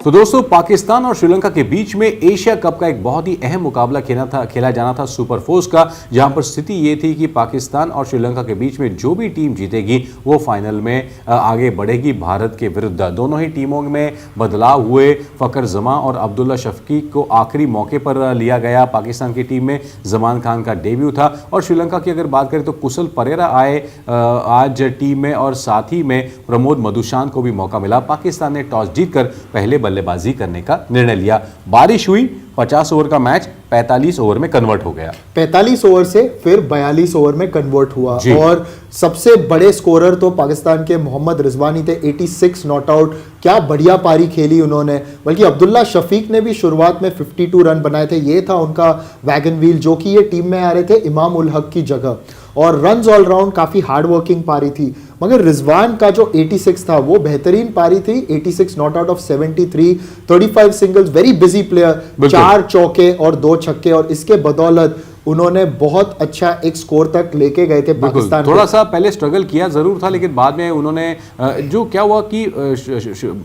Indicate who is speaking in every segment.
Speaker 1: तो दोस्तों, पाकिस्तान और श्रीलंका के बीच में एशिया कप का एक बहुत ही अहम मुकाबला खेला जाना था सुपर फोर्स का, जहां पर स्थिति ये थी कि पाकिस्तान और श्रीलंका के बीच में जो भी टीम जीतेगी वो फाइनल में आगे बढ़ेगी भारत के विरुद्ध। दोनों ही टीमों में बदलाव हुए। फकर जमा और अब्दुल्ला शफकी को आखिरी मौके पर लिया गया। पाकिस्तान की टीम में जमान खान का डेब्यू था और श्रीलंका की अगर बात करें तो कुशल परेरा आए आज टीम में, और साथ ही में प्रमोद मधुशांत को भी मौका मिला। पाकिस्तान ने टॉस जीतकर पहले बल्लेबाजी करने का निर्णय लिया। बारिश हुई, 50 ओवर का मैच 45 ओवर में कन्वर्ट हो गया।
Speaker 2: 45 ओवर से फिर 42 ओवर में कन्वर्ट हुआ और सबसे बड़े स्कोरर तो पाकिस्तान के मोहम्मद रिजवानी थे, 86 नॉट आउट। क्या बढ़िया पारी खेली उन्होंने। बल्कि अब्दुल्ला शफीक ने भी शुरुआत में 52 रन बनाए थे। ये था उनका वैगन व्हील, जो कि ये टीम में आ रहे थे इमाम उल हक की जगह। और रन्स ऑलराउंड काफी हार्ड वर्किंग पारी थी। मगर रिजवान का जो 86 था वो बेहतरीन पारी थी। 86 not out of 73, 35 singles, very busy player, 4 चौके और 2 छक्के, और इसके बदौलत उन्होंने बहुत अच्छा एक स्कोर तक लेके गए थे पाकिस्तान।
Speaker 1: थोड़ा सा पहले स्ट्रगल किया जरूर था, लेकिन बाद में उन्होंने जो क्या हुआ कि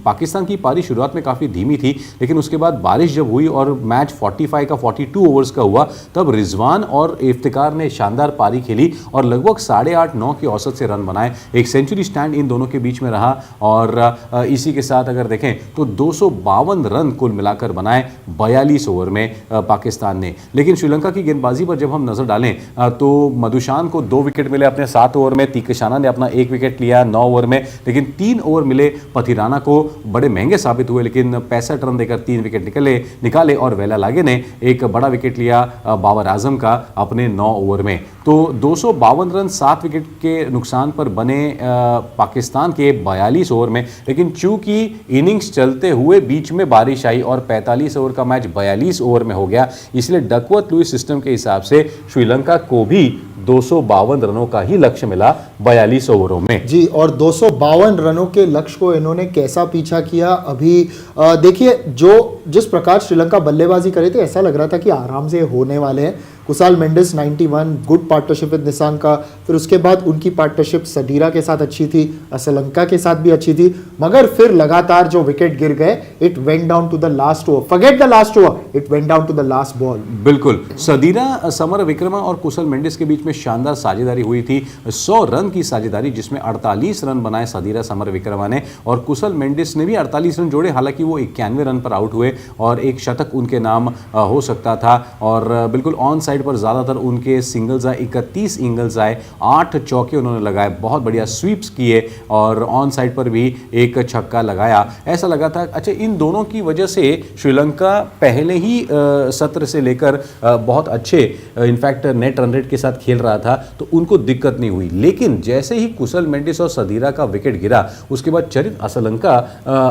Speaker 1: पाकिस्तान की पारी शुरुआत में काफ़ी धीमी थी, लेकिन उसके बाद बारिश जब हुई और मैच 45 का 42 ओवर्स का हुआ, तब रिजवान और इफ्तिकार ने शानदार पारी खेली और लगभग 8.5-9 की औसत से रन बनाए। एक सेंचुरी स्टैंड इन दोनों के बीच में रहा और इसी के साथ अगर देखें तो 252 रन कुल मिलाकर बनाए 42 ओवर में पाकिस्तान ने। लेकिन श्रीलंका की गेंदबाजी पर जब हम नजर डालें तो मधुशांत को 2 विकेट मिले अपने 7 ओवर में। तीक्षाना ने अपना 1 विकेट लिया 9 ओवर में, लेकिन 3 ओवर मिले पथिराना को, बड़े महंगे साबित हुए, लेकिन 65 रन देकर 3 विकेट निकाले और वेला लागे ने एक बड़ा विकेट लिया बाबर आजम का अपने 9 ओवर में। तो 252 रन 7 विकेट के नुकसान पर बने पाकिस्तान के 42 ओवर में। लेकिन चूंकि इनिंग्स चलते हुए बीच में बारिश आई और 45 ओवर का मैच 42 ओवर में हो गया, इसलिए डकवर्थ लुईस सिस्टम के हिसाब से श्रीलंका को भी 252 रनों का ही लक्ष्य मिला 42 ओवरों में।
Speaker 2: जी, और 252 रनों के लक्ष्य को इन्होंने कैसा पीछा किया। अभी देखिए, जिस प्रकार श्रीलंका बल्लेबाजी करे थे, ऐसा लग रहा था कि आराम से होने वाले हैं। Kusal Mendis 91, good partnership with Nissanka. फिर उसके बाद उनकी पार्टनरशिप सडीरा के साथ अच्छी थी, श्रीलंका के साथ भी अच्छी थी, मगर फिर लगातार जो विकेट गिर गए, it went down to the last over. Forget the last over, it went down to the last ball.
Speaker 1: बिल्कुल, सदीरा समरविक्रमा और कुशल मेंडिस के बीच में शानदार साझेदारी हुई थी। 100 रन की साझेदारी, जिसमें 48 रन बनाए सदीरा समरविक्रमा ने और कुशल मेंडिस ने भी 48 रन जोड़े। हालांकि वो 91 रन पर आउट हुए और एक शतक उनके नाम हो सकता था। और बिल्कुल ऑन साइड पर ज्यादातर उनके सिंगल्स आए, 31 सिंगल्स आए, 8 चौके उन्होंने लगाए, बहुत बढ़िया स्वीप्स किए और ऑन साइड पर भी एक छक्का लगाया। ऐसा लगा था अच्छा, इन दोनों की वजह से श्रीलंका पहले ही सत्र से लेकर बहुत अच्छे इनफैक्ट नेट रन रेट के साथ खेल रहा था, तो उनको दिक्कत नहीं हुई। लेकिन जैसे ही कुशल मेंडिस और सदीरा का विकेट गिरा, उसके बाद चरित असलंका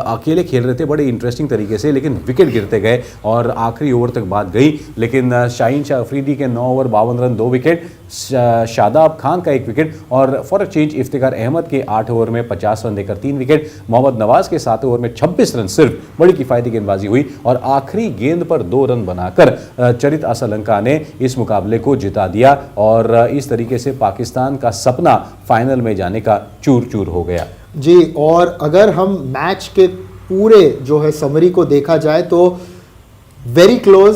Speaker 1: अकेले खेल रहे थे बड़े इंटरेस्टिंग तरीके से, लेकिन विकेट गिरते गए और आखिरी ओवर तक बात गई। लेकिन शाहीन शाह अफरीदी के 9 over 52 run 2 wicket, Shadab Khan का 1 विकेट और फॉर चेंज इफ्तिकार अहमद के 8 ओवर में 50 रन देकर 3 विकेट, मोहम्मद नवाज के 7 ओवर में 26 रन, सिर्फ बड़ी किफायती गेंदबाजी हुई और आखिरी गेंद पर 2 रन बनाकर चरित असलंका ने इस मुकाबले को जिता दिया और इस तरीके से पाकिस्तान का सपना फाइनल में जाने का चूर चूर हो गया।
Speaker 2: जी, और अगर हम मैच के पूरे जो है समरी को देखा जाए तो very close,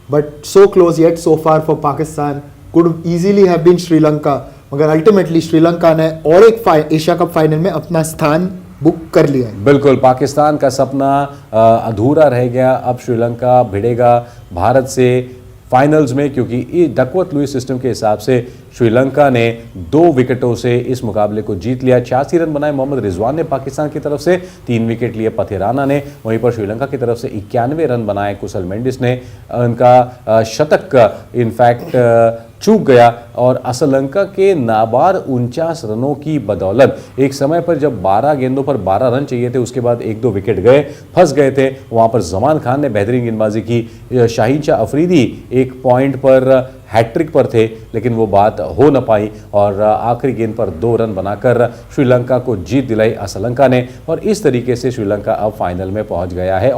Speaker 2: but so close yet so far for Pakistan, could easily have been Sri Lanka, मगर अल्टीमेटली श्रीलंका ने और एक एशिया कप फाइनल में अपना स्थान बुक कर लिया है।
Speaker 1: बिल्कुल, पाकिस्तान का सपना अधूरा रह गया। अब श्रीलंका भिड़ेगा भारत से फाइनल्स में, क्योंकि डकवर्थ लुईस सिस्टम के हिसाब से श्रीलंका ने 2 विकेटों से इस मुकाबले को जीत लिया। 86 रन बनाए मोहम्मद रिजवान ने पाकिस्तान की तरफ से, 3 विकेट लिए पथिराना ने। वहीं पर श्रीलंका की तरफ से 91 रन बनाए कुशल मेंडिस ने। उनका शतक इनफैक्ट चूक गया और असलंका के नाबाद 49 रनों की बदौलत एक समय पर जब 12 गेंदों पर 12 रन चाहिए थे, उसके बाद 1-2 विकेट गए, फंस गए थे। वहां पर जमान खान ने बेहतरीन गेंदबाजी की। शाहीन शाह अफरीदी एक पॉइंट पर हैट्रिक पर थे, लेकिन वो बात हो न पाई और आखिरी गेंद पर 2 रन बनाकर श्रीलंका को जीत दिलाई असलंका ने और इस तरीके से श्रीलंका अब फाइनल में पहुंच गया है।